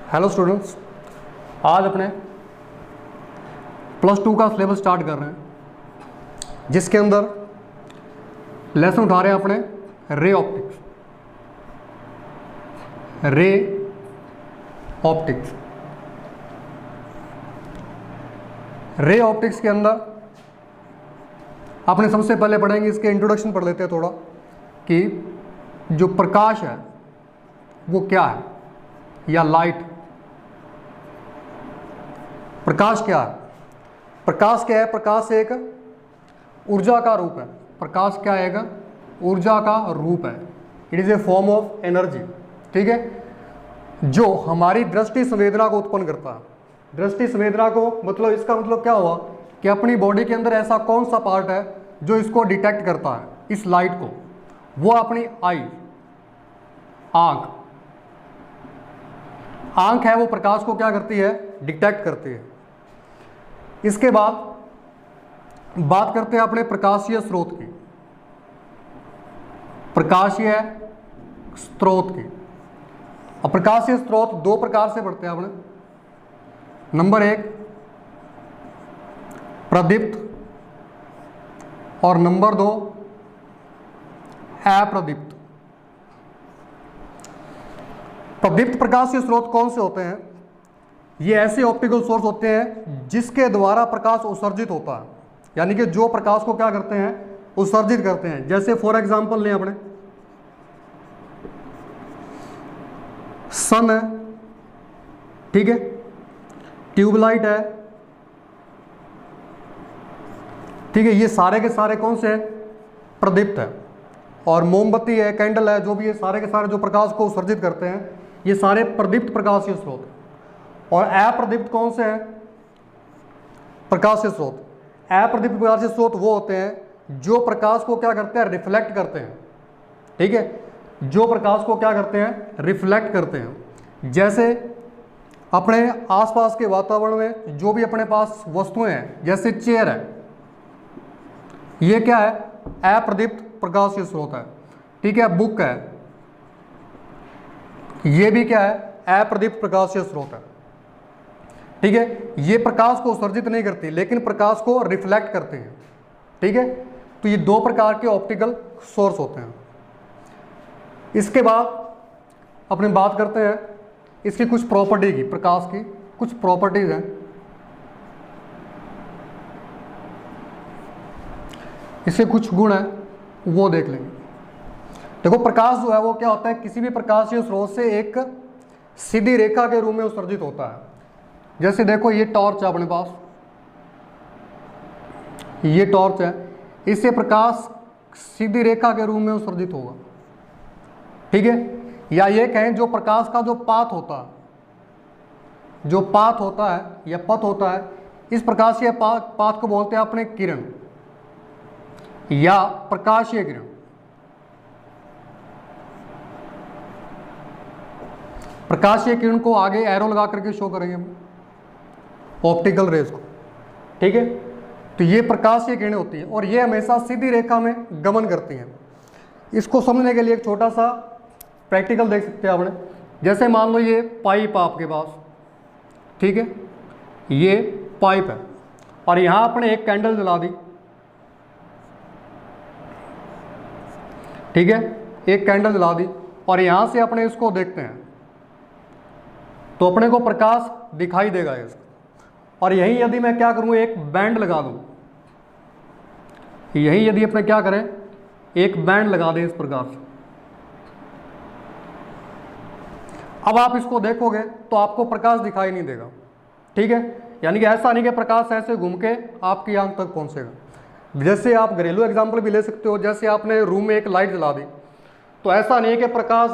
Hello students, आज अपने +2 का सिलेबस स्टार्ट कर रहे हैं, जिसके अंदर लेसन उठा रहे हैं अपने ray optics. Ray optics ray optics के अंदर अपने सबसे पहले पढ़ेंगे, इसके इंट्रोडक्शन पढ़ लेते हैं थोड़ा, कि जो प्रकाश है वो क्या है, या लाइट। प्रकाश क्या है? प्रकाश क्या है? प्रकाश एक ऊर्जा का रूप है। प्रकाश क्या है? एक ऊर्जा का रूप है। It is a form of energy. ठीक है, जो हमारी दृष्टि संवेदना को उत्पन्न करता है। दृष्टि संवेदना को मतलब, इसका मतलब क्या हुआ कि अपनी बॉडी के अंदर ऐसा कौन सा पार्ट है जो इसको डिटेक्ट करता है, इस लाइट को? वो अपनी आई, आंख है, वो प्रकाश को क्या करती है? डिटेक्ट करती है। इसके बाद बात करते हैं अपने प्रकाशीय स्रोत की। प्रकाशीय स्रोत की। अब प्रकाशीय स्रोत दो प्रकार से पढ़ते हैं अपने। नंबर 1 प्रदीप्त और नंबर 2 अप्रदीप्त। प्रदीप्त प्रकाशीय स्रोत कौन से होते हैं? ये ऐसे ऑप्टिकल सोर्स होते हैं जिसके द्वारा प्रकाश उत्सर्जित होता है, यानी कि जो प्रकाश को क्या करते हैं? उत्सर्जित करते हैं। जैसे फॉर एग्जांपल लें अपने, सन है, ठीक है, ट्यूबलाइट है, ठीक है, ये सारे के सारे कौन से हैं? प्रदीप्त है। और मोमबत्ती है, कैंडल है, जो भी ये सारे के सारे जो प्रकाश को उत्सर्जित करते हैं, ये सारे प्रदीप्त प्रकाशीय स्रोत हैं। और अप्रदीप्त कौन से हैं? प्रकाशीय स्रोत। अप्रदीप्त प्रकाशीय स्रोत वो होते हैं जो प्रकाश को क्या करते हैं? रिफ्लेक्ट करते हैं। ठीक है, जो प्रकाश को क्या करते हैं? रिफ्लेक्ट करते हैं। जैसे अपने आसपास के वातावरण में जो भी अपने पास वस्तुएं हैं, जैसे चेयर है, ये क्या है? अप्रदीप्त प्रकाशीय स्रोत है। ठीक है, बुक है, ये भी क्या है? अप्रदीप्त प्रकाशीय स्रोत है। ठीक है, ये प्रकाश को उत्सर्जित नहीं करती, लेकिन प्रकाश को रिफ्लेक्ट करते हैं। ठीक है, तो ये दो प्रकार के ऑप्टिकल सोर्स होते हैं। इसके बाद अपने बात करते हैं इसकी कुछ प्रॉपर्टी की। प्रकाश की कुछ प्रॉपर्टीज हैं, इसके कुछ गुण हैं, वो देख लेंगे। देखो, प्रकाश जो है वो क्या होता है? किसी भी प्रकाशीय स्रोत से एक सीधी रेखा के रूप में उत्सर्जित होता है। जैसे देखो, ये टॉर्च है अपने पास, ये टॉर्च है, इससे प्रकाश सीधी रेखा के रूप में उत्सर्जित होगा। ठीक है, या ये कहें जो प्रकाश का जो पाथ होता है, जो पाथ होता है या पथ होता है, इस प्रकाशीय पाथ को बोलते हैं अपने किरण या प्रकाशीय किरण। प्रकाशीय किरण को आगे एरो लगा करके शो करेंगे हम, ऑप्टिकल रेज को। ठीक है, तो ये प्रकाशीय किरणें होती हैं और ये हमेशा सीधी रेखा में गमन करती हैं। इसको समझने के लिए एक छोटा सा प्रैक्टिकल देख सकते हैं आपने। जैसे मान लो ये पाइप आपके पास, ठीक है, ये पाइप है और यहाँ आपने एक कैंडल जला दी। ठीक है, एक कैंडल जला दी और यहाँ से अपने इसको देखते हैं तो अपने को प्रकाश दिखाई देगा इसको। और यहीं यदि मैं क्या करूँ? एक बैंड लगा दूँ, यहीं यदि अपने क्या करें? एक बैंड लगा दें इस प्रकार से। अब आप इसको देखोगे तो आपको प्रकाश दिखाई नहीं देगा। ठीक है, यानी कि ऐसा नहीं कि प्रकाश ऐसे घूम के आपकी आंख तक पहुंचेगा। जैसे आप घरेलू एग्जाम्पल भी ले सकते हो, जैसे आपने रूम में एक लाइट जला दी, तो ऐसा नहीं है कि प्रकाश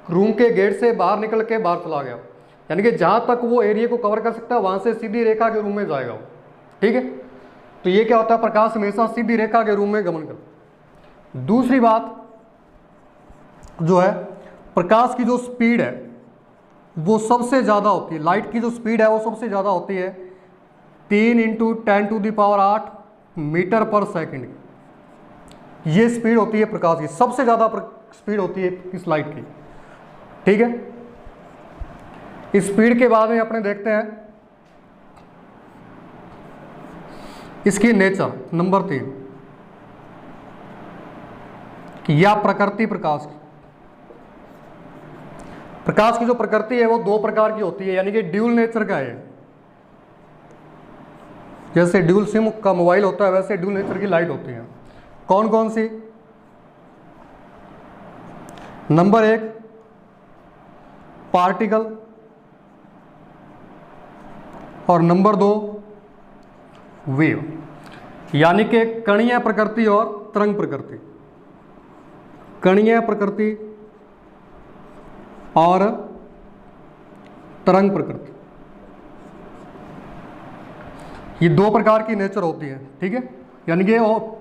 रूम के गेट से बाहर निकल के बाहर चला गया, यानी कि जहां तक वो एरिया को कवर कर सकता है वहां से सीधी रेखा के रूम में जाएगा वो। ठीक है, तो ये क्या होता है? प्रकाश हमेशा सीधी रेखा के रूम में गमन करता है। दूसरी बात जो है, प्रकाश की जो स्पीड है वो सबसे ज़्यादा होती है। लाइट की जो स्पीड है वो सबसे ज़्यादा होती है 3 × 10⁸ मीटर पर सेकंड। ये स्पीड होती है प्रकाश की, सबसे ज़्यादा स्पीड होती है इस लाइट की। ठीक है, स्पीड के बाद में अपने देखते हैं इसकी नेचर नंबर 3 कि या प्रकृति प्रकाश की। प्रकाश की जो प्रकृति है वो 2 प्रकार की होती है, यानी कि ड्यूल नेचर का है। जैसे ड्यूल सिम का मोबाइल होता है वैसे ड्यूल नेचर की लाइट होती है। कौन कौन सी? नंबर 1 पार्टिकल और नंबर 2 वेव, यानी कि कणीय प्रकृति और तरंग प्रकृति। कणीय प्रकृति और तरंग प्रकृति, ये 2 प्रकार की नेचर होती है। ठीक है, यानी कि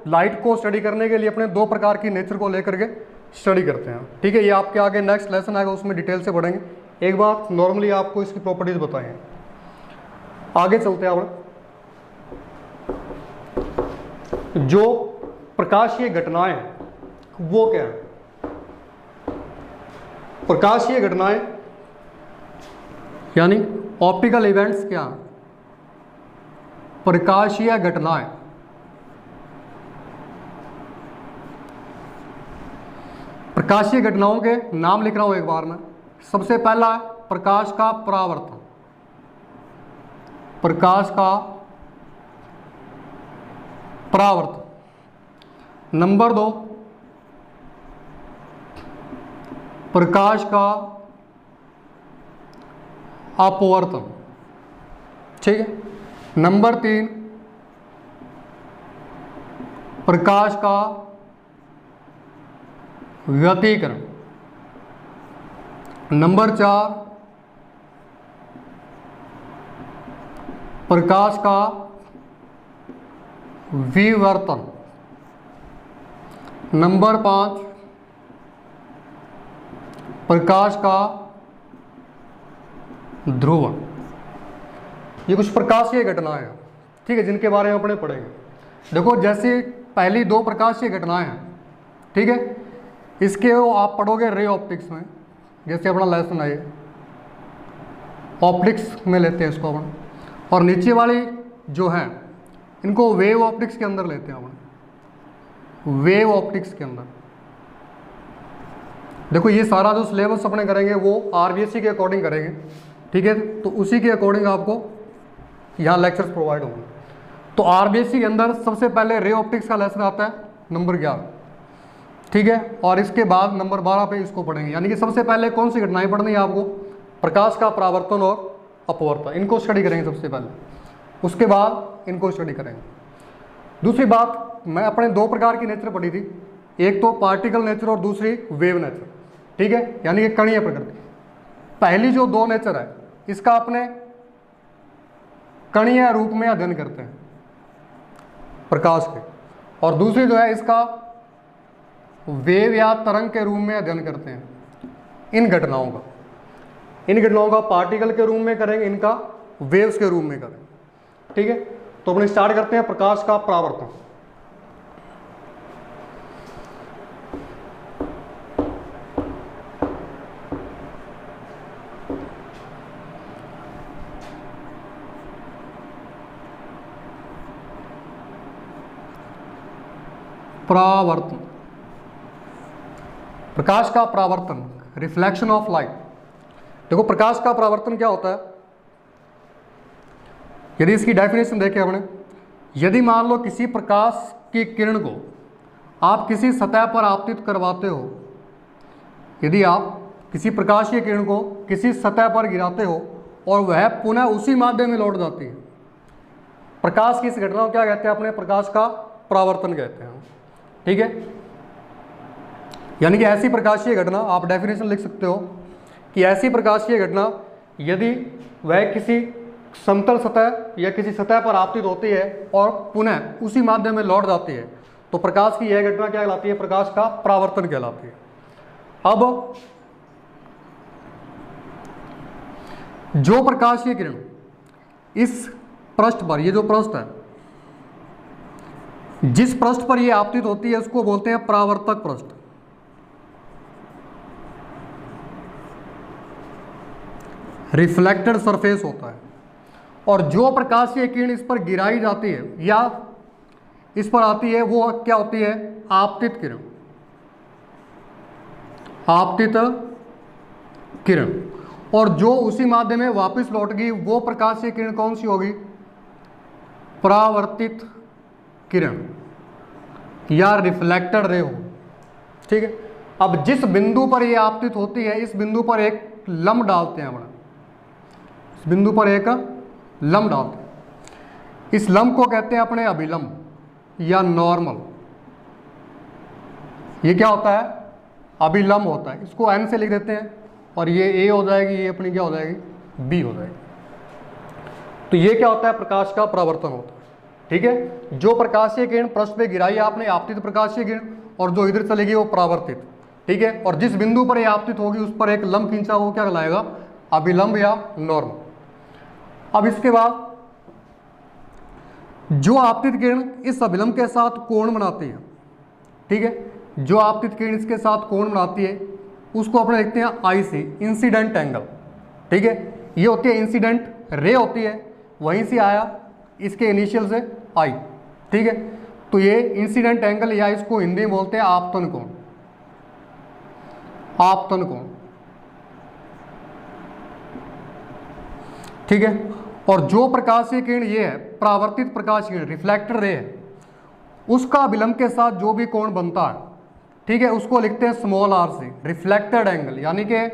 लाइट को स्टडी करने के लिए अपने 2 प्रकार की नेचर को लेकर के स्टडी करते हैं। ठीक है, ये आपके आगे नेक्स्ट लेसन आएगा उसमें डिटेल से पढ़ेंगे। एक बात नॉर्मली आपको इसकी प्रॉपर्टीज बताएंगे। आगे चलते हैं आप। जो प्रकाशीय घटनाएं वो क्या है? प्रकाशीय घटनाएं यानी ऑप्टिकल इवेंट्स क्या है? प्रकाशीय घटनाएं प्रकाशीय घटनाओं के नाम लिख रहा हूं एक बार में। सबसे पहला है प्रकाश का परावर्तन। प्रकाश का परावर्तन। नंबर 2 प्रकाश का अपवर्तन। ठीक है। नंबर 3 प्रकाश का व्यतिकरण। नंबर 4 प्रकाश का विवर्तन। नंबर 5 प्रकाश का ध्रुवण। ये कुछ प्रकाशीय घटनाएं हैं, ठीक है, जिनके बारे में अपने पढ़ेंगे। देखो, जैसे पहली 2 प्रकाशीय घटनाएं हैं, ठीक है, इसके आप पढ़ोगे रे ऑप्टिक्स में। जैसे अपना लेसन है ऑप्टिक्स में लेते हैं इसको अपन, और नीचे वाली जो है इनको वेव ऑप्टिक्स के अंदर लेते हैं अपन, वेव ऑप्टिक्स के अंदर। देखो, ये सारा जो सिलेबस अपने करेंगे वो आरबीएससी के अकॉर्डिंग करेंगे, ठीक है, तो उसी के अकॉर्डिंग आपको यहाँ लेक्चर्स प्रोवाइड होंगे। तो आरबीएससी के अंदर सबसे पहले रे ऑप्टिक्स का लेसन आता है नंबर 11, ठीक है, और इसके बाद नंबर 12 पे इसको पढ़ेंगे। यानी कि सबसे पहले कौन सी घटनाएं पढ़नी है आपको? प्रकाश का परावर्तन और अपवर्तन, इनको स्टडी करेंगे सबसे पहले, उसके बाद इनको स्टडी करेंगे। दूसरी बात, मैं अपने 2 प्रकार की नेचर पढ़ी थी, एक तो पार्टिकल नेचर और दूसरी वेव नेचर, ठीक है, यानी कि कणीय प्रकृति। पहली जो 2 नेचर है इसका अपने कणीय रूप में अध्ययन करते हैं प्रकाश के, और दूसरी जो है इसका वेव या तरंग के रूप में अध्ययन करते हैं इन घटनाओं का। इन घटनाओं का पार्टिकल के रूप में करेंगे, इनका वेव्स के रूप में करेंगे, ठीक है। तो अपने स्टार्ट करते हैं प्रकाश का परावर्तन। परावर्तन, प्रकाश का परावर्तन, रिफ्लेक्शन ऑफ लाइट। देखो, प्रकाश का परावर्तन क्या होता है? यदि इसकी डेफिनेशन देखें हमने, यदि मान लो किसी प्रकाश की किरण को आप किसी सतह पर आपतित करवाते हो, यदि आप किसी प्रकाश की किरण को किसी सतह पर गिराते हो और वह पुनः उसी माध्यम में लौट जाती है, प्रकाश की इस घटना को क्या कहते हैं? अपने प्रकाश का परावर्तन कहते हैं, ठीक है। यानी कि ऐसी प्रकाशीय घटना, आप डेफिनेशन लिख सकते हो कि ऐसी प्रकाशीय घटना यदि वह किसी समतल सतह या किसी सतह पर आपतित होती है और पुनः उसी माध्यम में लौट जाती है, तो प्रकाश की यह घटना क्या कहलाती है? प्रकाश का परावर्तन कहलाती है। अब जो प्रकाशीय किरण इस पृष्ठ पर, ये जो पृष्ठ है, जिस पृष्ठ पर यह आपतित होती है उसको बोलते हैं परावर्तक पृष्ठ। रिफ्लेक्टेड सरफेस होता है। और जो प्रकाशीय किरण इस पर गिराई जाती है या इस पर आती है वो क्या होती है? आपतित किरण। आपतित किरण। और जो उसी माध्यम में वापस लौट गई वो प्रकाशीय किरण कौन सी होगी? परावर्तित किरण या रिफ्लेक्टेड रे हो। ठीक है। अब जिस बिंदु पर ये आपतित होती है इस बिंदु पर एक लंब डालते हैं अपना, इस बिंदु पर एक लंब डालते हैं। इस लंब को कहते हैं अपने अभिलंब या नॉर्मल। ये क्या होता है? अभिलंब होता है। इसको n से लिख देते हैं और ये a हो जाएगी, ये अपनी क्या हो जाएगी? b हो जाएगी। तो ये क्या होता है? प्रकाश का परावर्तन होता है। ठीक है। जो प्रकाशीय किरण पृष्ठ पे गिराई आपने आपतित प्रकाशीय किरण, और जो इधर चलेगी वो परावर्तित। ठीक है। और जिस बिंदु पर ये आपतित होगी उस पर एक लंब खींचा, वो क्या कहलाएगा? अभिलंब या नॉर्मल। अब इसके बाद जो आपतित किरण इस अभिलंब के साथ कोण बनाती है, ठीक है, जो आपतित किरण इसके साथ कोण बनाती है उसको अपने लिखते हैं आईसी, इंसिडेंट एंगल। ठीक है। ये होती है इंसिडेंट रे होती है, वहीं से आया, इसके इनिशियल से आई। ठीक है। तो ये इंसिडेंट एंगल या इसको हिंदी में बोलते हैं आपतन कोण। आपतन कोण। ठीक है। और जो प्रकाशीय किरण ये है परावर्तित प्रकाश किरण, रिफ्लेक्टर रे है, उसका अभिलंब के साथ जो भी कोण बनता है, ठीक है, उसको लिखते हैं स्मॉल आर से, रिफ्लेक्टेड एंगल, यानी कि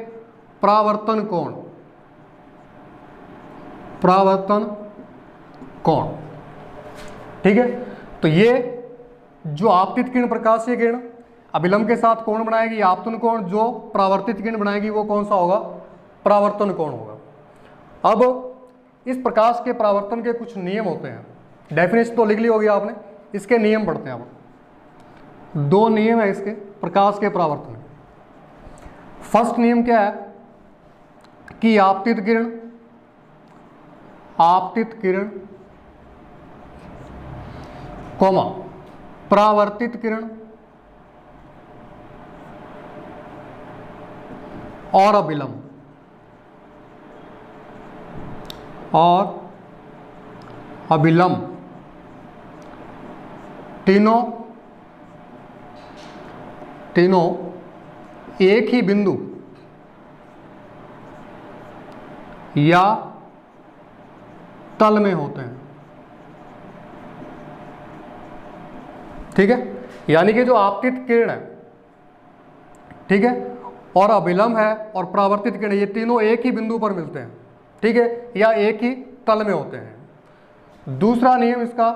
परावर्तन कोण। परावर्तन कोण। ठीक है। तो ये जो आपतित किरण प्रकाशीय किरण अभिलंब के साथ कोण बनाएगी आपतन कोण, जो परावर्तित किरण बनाएगी वो कौन सा होगा? परावर्तन कोण होगा। अब इस प्रकाश के परावर्तन के कुछ नियम होते हैं। डेफिनेशन तो लिख ली होगी आपने, इसके नियम पढ़ते हैं आप। दो नियम है इसके प्रकाश के परावर्तन। फर्स्ट नियम क्या है कि आपतित किरण परावर्तित किरण और अभिलंब तीनों एक ही बिंदु या तल में होते हैं। ठीक है। यानी कि जो आपतित किरण है, ठीक है, और अभिलंब है और परावर्तित किरण, ये तीनों एक ही बिंदु पर मिलते हैं। ठीक है। या एक ही तल में होते हैं। दूसरा नियम इसका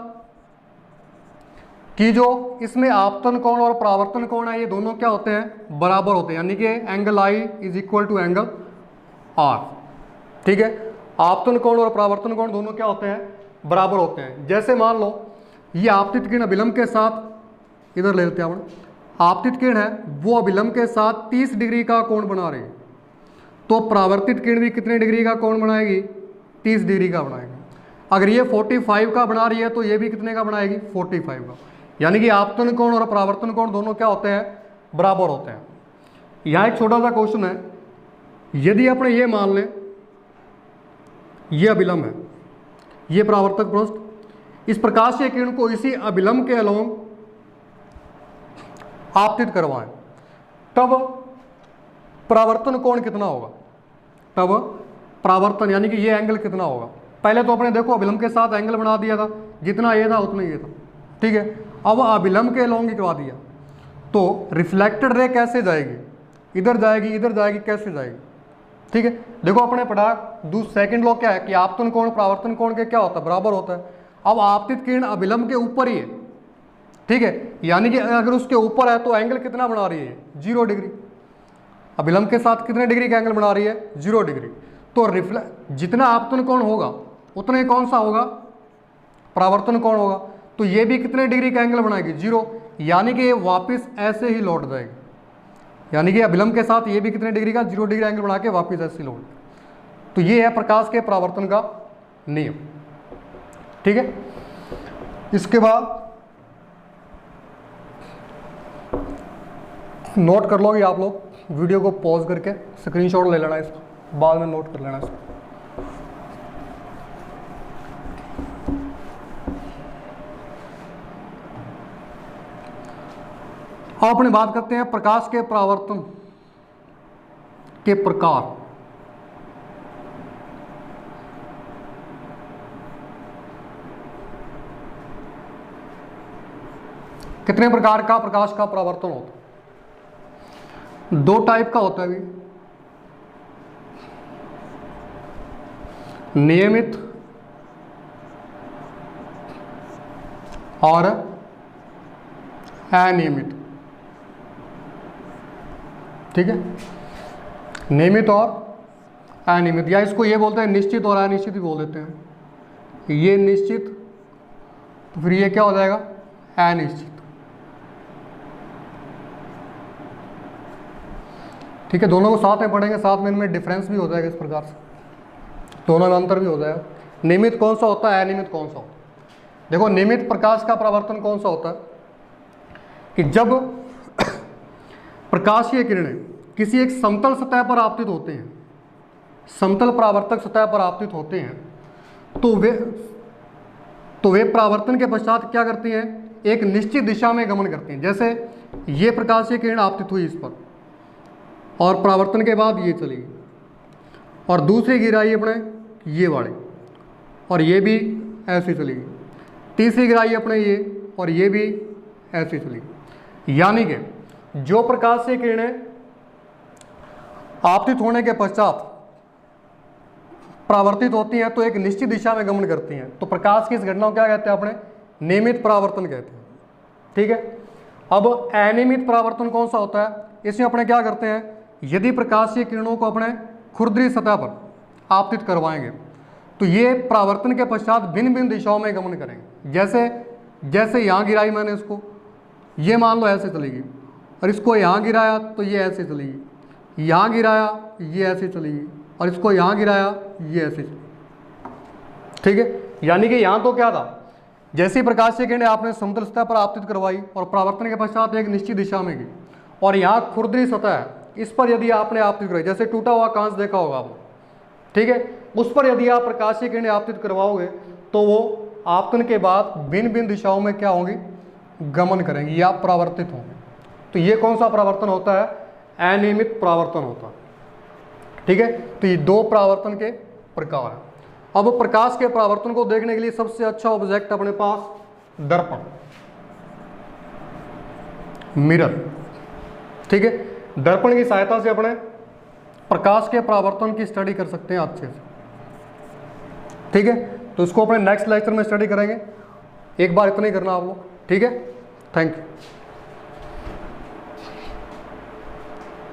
कि जो इसमें आपतन कोण और परावर्तन कोण है ये दोनों क्या होते हैं? बराबर होते हैं। यानी कि angle I is equal to angle R. ठीक है। आपतन कोण और परावर्तन कोण दोनों क्या होते हैं? बराबर होते हैं। जैसे मान लो ये आपतित किरण अभिलंब के साथ, इधर ले लेते हैं अपन, आपतित किरण है वो अभिलंब के साथ 30 डिग्री का कोण बना रही है, तो परावर्तित किरण भी कितने डिग्री का कोण बनाएगी? 30 डिग्री का बनाएगी। अगर ये 45 का बना रही है तो ये भी कितने का बनाएगी? 45 का। यानी कि आपतन कोण और परावर्तन कोण दोनों क्या होते हैं? बराबर होते हैं। यहाँ एक छोटा सा क्वेश्चन है, यदि अपने ये मान लें ये अभिलंब है, ये परावर्तक पृष्ठ, इस प्रकाशीय किरण को इसी अभिलंब के अलोंग आपतित करवाएं, तब परावर्तन कोण कितना होगा? तब परावर्तन यानी कि ये एंगल कितना होगा? पहले तो अपने देखो अभिलंब के साथ एंगल बना दिया था, जितना ये था उतना ये था। ठीक है। अब अभिलंब के अलोंग करवा दिया, तो रिफ्लेक्टेड रे कैसे जाएगी? इधर जाएगी, इधर जाएगी, कैसे जाएगी? ठीक है। देखो अपने पढ़ा सेकंड लॉ क्या है कि आपतन कोण परावर्तन कोण के क्या होता है? बराबर होता है। अब आपतित किरण अभिलंब के ऊपर ही है, ठीक है, यानी कि अगर उसके ऊपर है तो एंगल कितना बना रही है? 0 डिग्री। अभिलंब के साथ कितने डिग्री का एंगल बना रही है? 0 डिग्री। तो जितना आपतन कोण होगा उतना ही कौन सा होगा? परावर्तन कोण होगा। तो ये भी कितने डिग्री का एंगल बनाएगी? 0। यानी कि ये वापस ऐसे ही लौट जाएगी। यानी कि अभिलंब के साथ ये भी कितने डिग्री का? 0 डिग्री एंगल बना के वापस ऐसे लौट। तो ये है प्रकाश के परावर्तन का नियम। ठीक है। इसके बाद नोट कर लोगे आप लोग, वीडियो को पॉज करके स्क्रीनशॉट ले लेना, इसको बाद में नोट कर लेना इसको। अब अपने बात करते हैं प्रकाश के परावर्तन के प्रकार। कितने प्रकार का प्रकाश का परावर्तन होता है? 2 टाइप का होता है अभी, नियमित और अनियमित। ठीक है, नियमित और अनियमित, या इसको ये बोलते हैं निश्चित और अनिश्चित भी बोल देते हैं। ये निश्चित, तो फिर ये क्या हो जाएगा, अनिश्चित। ठीक है, दोनों को साथ में पढ़ेंगे, साथ में इनमें डिफरेंस भी हो जाएगा, इस प्रकार से दोनों में अंतर भी हो जाएगा। नियमित कौन सा होता है, अनियमित कौन सा होता है? देखो, नियमित प्रकाश का परावर्तन कौन सा होता है कि जब प्रकाशीय किरणें किसी एक समतल सतह पर आपतित होते हैं, समतल परावर्तक सतह पर आपतित होते हैं, तो वे परावर्तन के पश्चात क्या करती हैं, एक निश्चित दिशा में गमन करती हैं। जैसे ये प्रकाशीय किरण आपतित हुई इस पर, और परावर्तन के बाद ये चली गई, और दूसरी गिराई अपने ये वाली, और ये भी ऐसे चली गई, तीसरी गिराई अपने ये, और ये भी ऐसे चली गई। यानी कि जो प्रकाशीय किरणें आपतित होने के पश्चात परावर्तित होती हैं तो एक निश्चित दिशा में गमन करती हैं, तो प्रकाश की इस घटना को क्या कहते हैं, अपने नियमित परावर्तन कहते हैं। ठीक है, अब अनियमित परावर्तन कौन सा होता है? इसमें अपने क्या करते हैं, यदि प्रकाशीय किरणों को अपने खुरदरी सतह पर आपतित करवाएंगे तो ये परावर्तन के पश्चात भिन्न भिन्न दिशाओं में गमन करेंगे। जैसे यहाँ गिराई मैंने इसको, ये मान लो ऐसे चलेगी, और इसको यहाँ गिराया तो ये ऐसे चलेगी, यहाँ गिराया ये ऐसे चलेगी, और इसको यहाँ गिराया ये ऐसे चलेगी। ठीक है, यानी कि यहाँ तो क्या था, जैसी प्रकाशीय किरणें आपने समतल सतह पर आपतित करवाई और परावर्तन के पश्चात एक निश्चित दिशा में गई, और यहाँ खुरदरी सतह है, इस पर यदि आपने आपतित करवाई, जैसे टूटा हुआ कांच देखा होगा आपने, ठीक है, उस पर यदि आप प्रकाशीय किरणें आपतित करवाओगे तो वो आपतन के बाद भिन्न भिन्न दिशाओं में क्या होंगी, गमन करेंगी या परावर्तित होंगे। तो ये कौन सा परावर्तन होता है, अनियमित परावर्तन होता है। ठीक है, तो ये 2 परावर्तन के प्रकार हैं। अब प्रकाश के परावर्तन को देखने के लिए सबसे अच्छा ऑब्जेक्ट अपने पास दर्पण, मिरर। ठीक है, दर्पण की सहायता से अपने प्रकाश के परावर्तन की स्टडी कर सकते हैं अच्छे से। ठीक है, तो इसको अपने नेक्स्ट लेक्चर में स्टडी करेंगे। एक बार इतना ही करना आप लोग। ठीक है, थैंक यू।